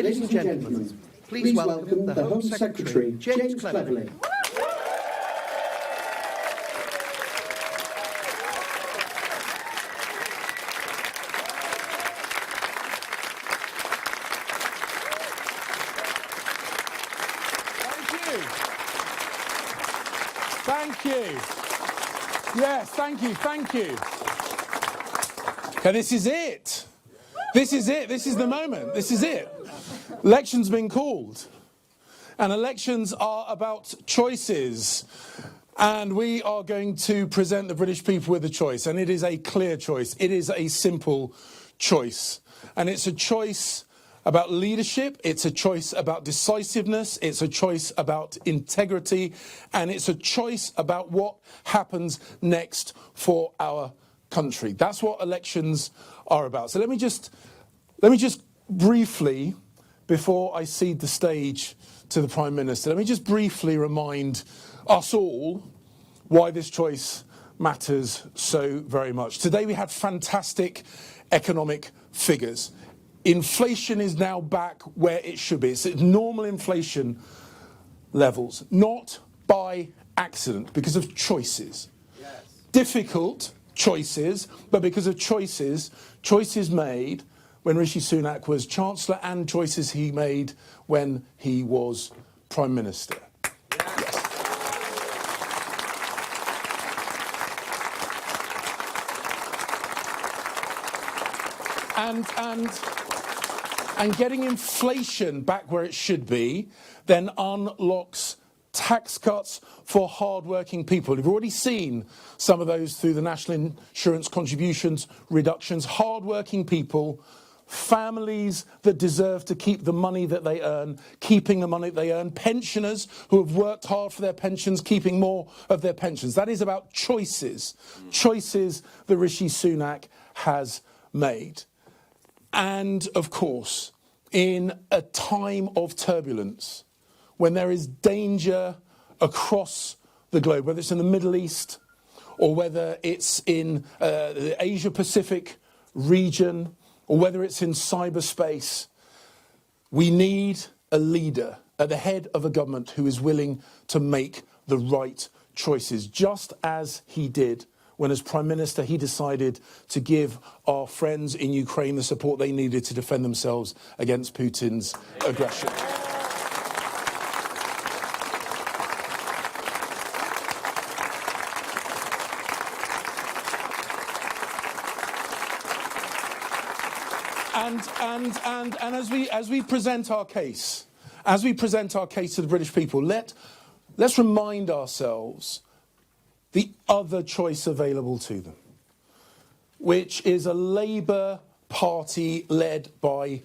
Ladies and gentlemen, please welcome the Home Secretary, James Cleverly. Thank you. Yes, thank you. Okay, this is it. This is the moment. This is it. Election's been called. And elections are about choices. And we are going to present the British people with a choice. And it is a clear choice. It is a simple choice. And it's a choice about leadership, it's a choice about decisiveness, it's a choice about integrity, and it's a choice about what happens next for our country. That's what elections are about. So let me just briefly, before I cede the stage to the Prime Minister, let me just briefly remind us all why this choice matters so very much. Today we had fantastic economic figures. Inflation is now back where it should be. It's at normal inflation levels, not by accident, because of choices. Yes. Difficult choices, but because of choices made when Rishi Sunak was Chancellor and choices he made when he was Prime Minister. Yes. And getting inflation back where it should be then unlocks tax cuts for hard-working people. We've already seen some of those through the national insurance contributions reductions. Hard-working people, families that deserve to keep the money that they earn, keeping the money that they earn, pensioners who have worked hard for their pensions, keeping more of their pensions. That is about choices, choices that Rishi Sunak has made. And, of course, in a time of turbulence, when there is danger across the globe, whether it's in the Middle East or whether it's in the Asia-Pacific region or whether it's in cyberspace, we need a leader at the head of a government who is willing to make the right choices, just as he did when as Prime Minister he decided to give our friends in Ukraine the support they needed to defend themselves against Putin's aggression. And as we present our case, to the British people, let's remind ourselves the other choice available to them, which is a Labour Party led by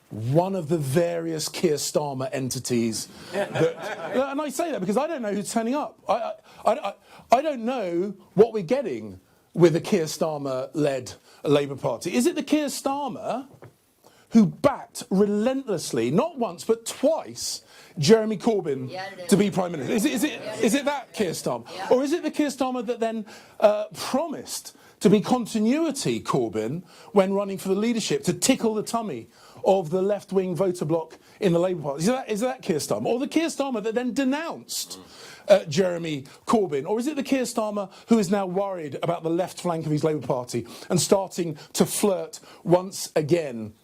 one of the various Keir Starmer entities. And I say that because I don't know who's turning up. I don't know what we're getting with a Keir Starmer-led Labour Party. Is it the Keir Starmer who backed relentlessly, not once but twice, Jeremy Corbyn to be Prime Minister? Is it that Keir Starmer? Yeah. Or is it the Keir Starmer that then promised to be continuity Corbyn when running for the leadership, to tickle the tummy of the left-wing voter bloc in the Labour Party? Is that Keir Starmer? Or the Keir Starmer that then denounced Jeremy Corbyn? Or is it the Keir Starmer who is now worried about the left flank of his Labour Party and starting to flirt once again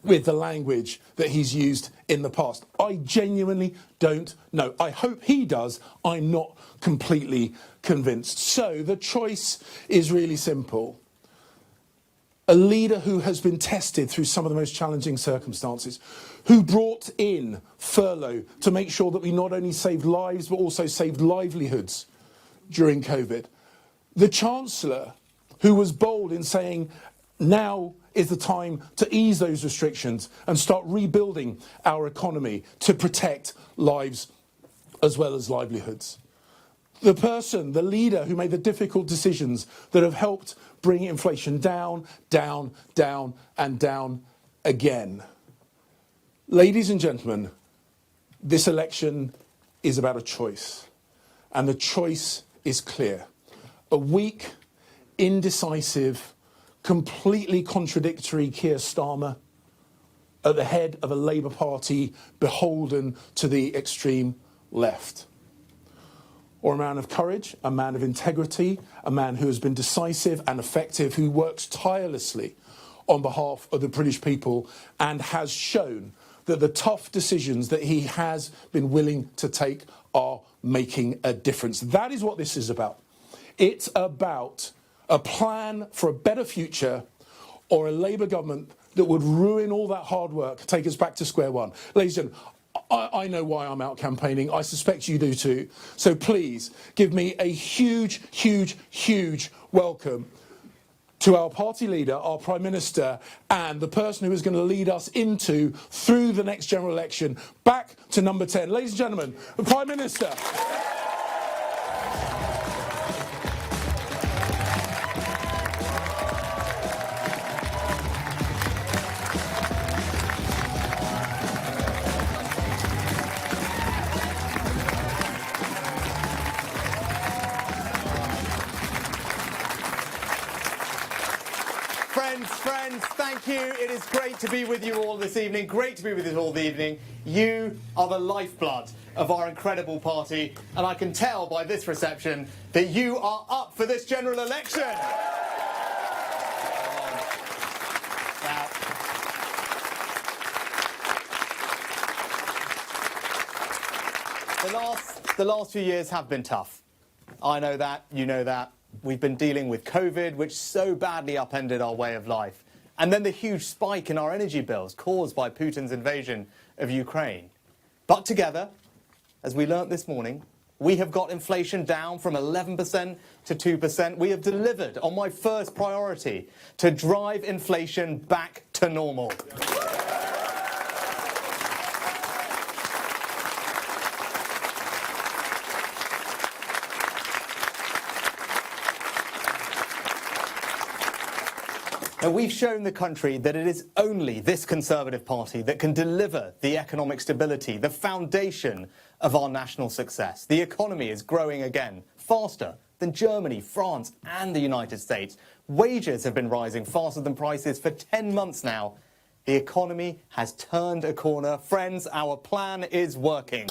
with the language that he's used in the past? I genuinely don't know. I hope he does. I'm not completely convinced. So the choice is really simple. A leader who has been tested through some of the most challenging circumstances, who brought in furlough to make sure that we not only saved lives but also saved livelihoods during COVID. The Chancellor who was bold in saying now is the time to ease those restrictions and start rebuilding our economy to protect lives as well as livelihoods. The person, the leader who made the difficult decisions that have helped bring inflation down, down, down and down again. Ladies and gentlemen, this election is about a choice. And the choice is clear. A weak, indecisive, completely contradictory Keir Starmer at the head of a Labour Party beholden to the extreme left. Or a man of courage, a man of integrity, a man who has been decisive and effective, who works tirelessly on behalf of the British people and has shown that the tough decisions that he has been willing to take are making a difference. That is what this is about. It's about a plan for a better future, or a Labour government that would ruin all that hard work, take us back to square one. Ladies and gentlemen, I know why I'm out campaigning. I suspect you do too. So please give me a huge, huge, huge welcome to our party leader, our Prime Minister, and the person who is going to lead us through the next general election, back to number 10. Ladies and gentlemen, the Prime Minister. Friends, thank you. It is great to be with you all this evening. Great to be with you all the evening. You are the lifeblood of our incredible party, and I can tell by this reception that you are up for this general election. Now, the last few years have been tough. I know that, you know that. We've been dealing with COVID, which so badly upended our way of life. And then the huge spike in our energy bills caused by Putin's invasion of Ukraine. But together, as we learnt this morning, we have got inflation down from 11% to 2%. We have delivered on my first priority, to drive inflation back to normal. Now, we've shown the country that it is only this Conservative Party that can deliver the economic stability, the foundation of our national success. The economy is growing again, faster than Germany, France and the United States. Wages have been rising faster than prices for 10 months now. The economy has turned a corner. Friends, our plan is working.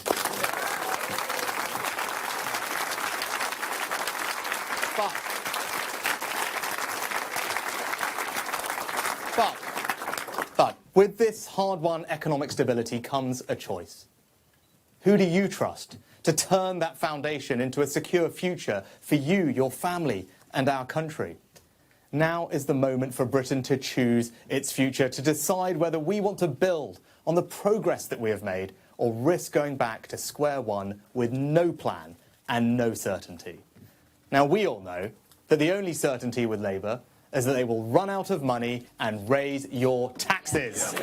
But with this hard-won economic stability comes a choice. Who do you trust to turn that foundation into a secure future for you, your family, and our country? Now is the moment for Britain to choose its future, to decide whether we want to build on the progress that we have made or risk going back to square one with no plan and no certainty. Now, we all know that the only certainty with Labour is that they will run out of money and raise your taxes.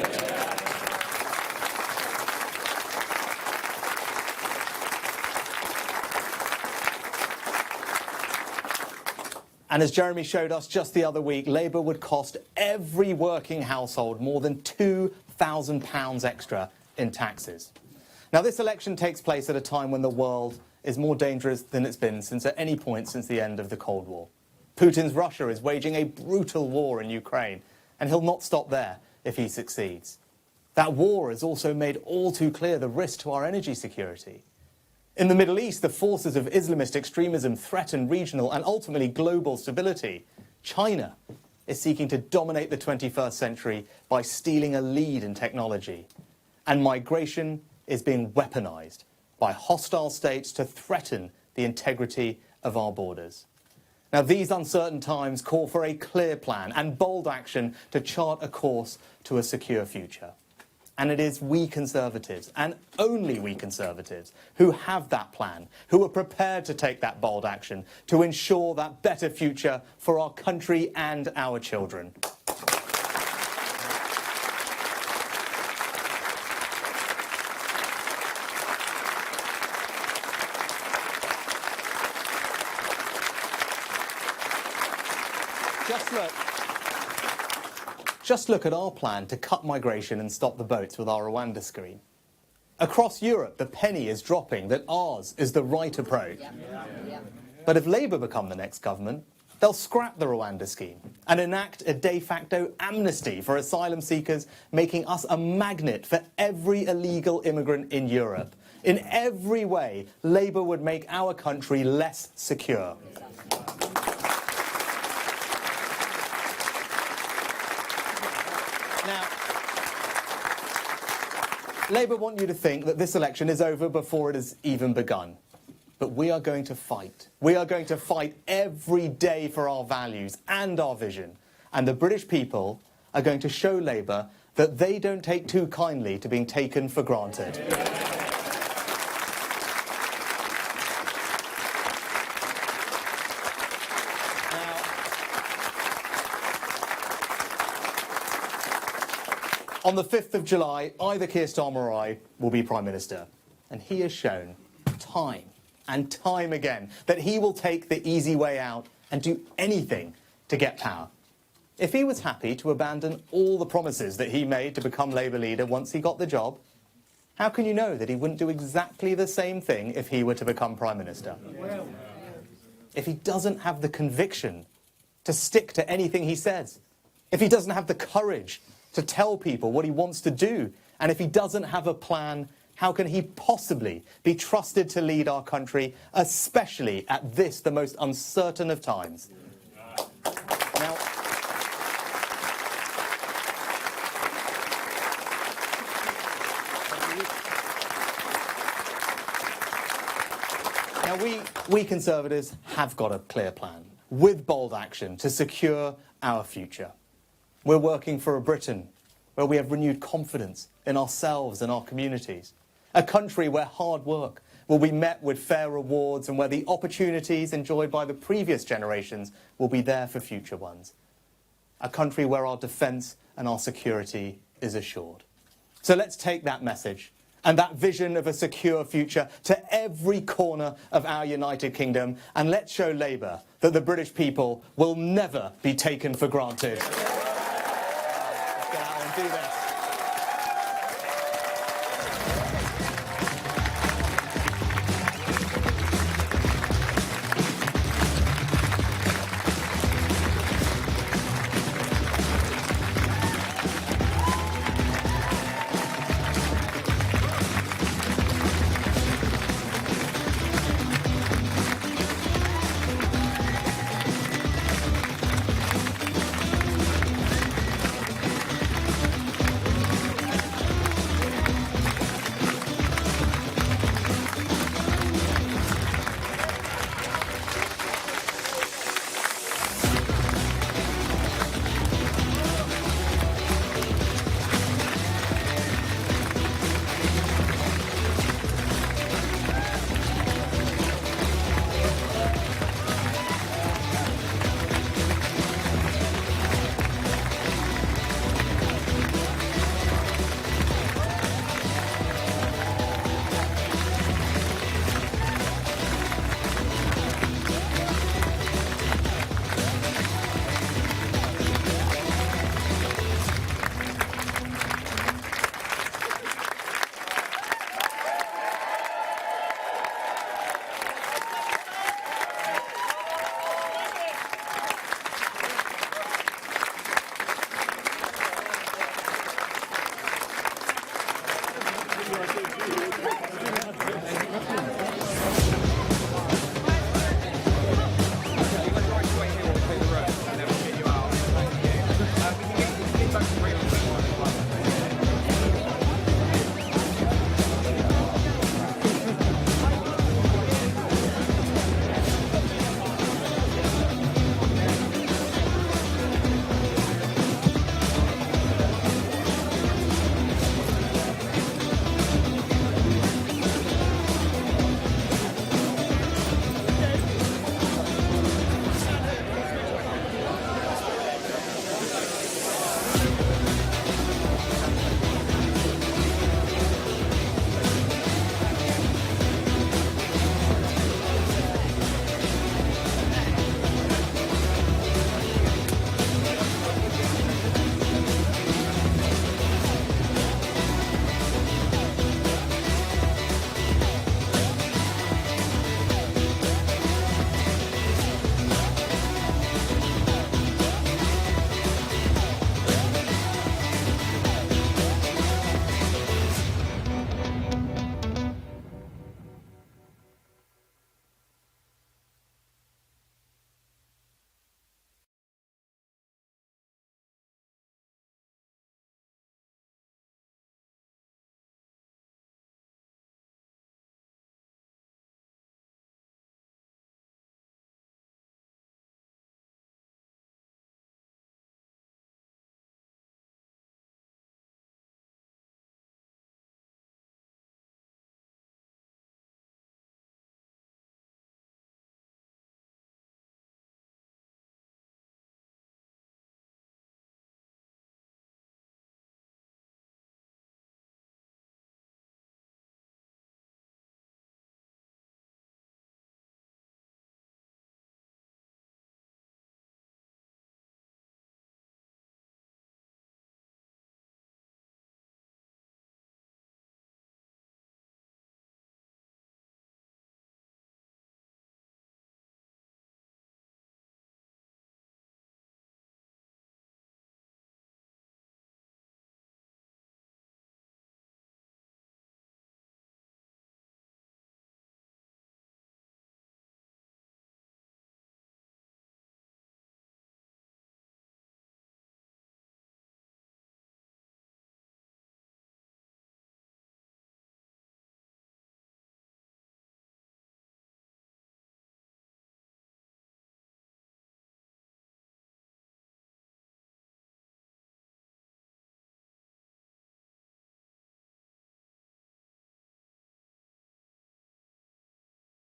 And as Jeremy showed us just the other week, Labour would cost every working household more than £2,000 extra in taxes. Now, this election takes place at a time when the world is more dangerous than it's been at any point since the end of the Cold War. Putin's Russia is waging a brutal war in Ukraine, and he'll not stop there if he succeeds. That war has also made all too clear the risk to our energy security. In the Middle East, the forces of Islamist extremism threaten regional and ultimately global stability. China is seeking to dominate the 21st century by stealing a lead in technology. And migration is being weaponized by hostile states to threaten the integrity of our borders. Now, these uncertain times call for a clear plan and bold action to chart a course to a secure future. And it is we Conservatives, and only we Conservatives, who have that plan, who are prepared to take that bold action to ensure that better future for our country and our children. Just look at our plan to cut migration and stop the boats with our Rwanda screen. Across Europe, the penny is dropping that ours is the right approach. But if Labour become the next government, They'll scrap the Rwanda scheme and enact a de facto amnesty for asylum seekers, making us a magnet for every illegal immigrant in Europe. In every way, Labour would make our country less secure. Now, Labour want you to think that this election is over before it has even begun. But we are going to fight. We are going to fight every day for our values and our vision. And the British people are going to show Labour that they don't take too kindly to being taken for granted. On the 5th of July, either Keir Starmer or I will be Prime Minister. And he has shown time and time again that he will take the easy way out and do anything to get power. If he was happy to abandon all the promises that he made to become Labour leader once he got the job, how can you know that he wouldn't do exactly the same thing if he were to become Prime Minister? If he doesn't have the conviction to stick to anything he says, if he doesn't have the courage to tell people what he wants to do, and if he doesn't have a plan, how can he possibly be trusted to lead our country, especially at this, the most uncertain of times? Now, we Conservatives have got a clear plan, with bold action, to secure our future. We're working for a Britain where we have renewed confidence in ourselves and our communities. A country where hard work will be met with fair rewards and where the opportunities enjoyed by the previous generations will be there for future ones. A country where our defence and our security is assured. So let's take that message and that vision of a secure future to every corner of our United Kingdom, and let's show Labour that the British people will never be taken for granted. Let's get out and do this.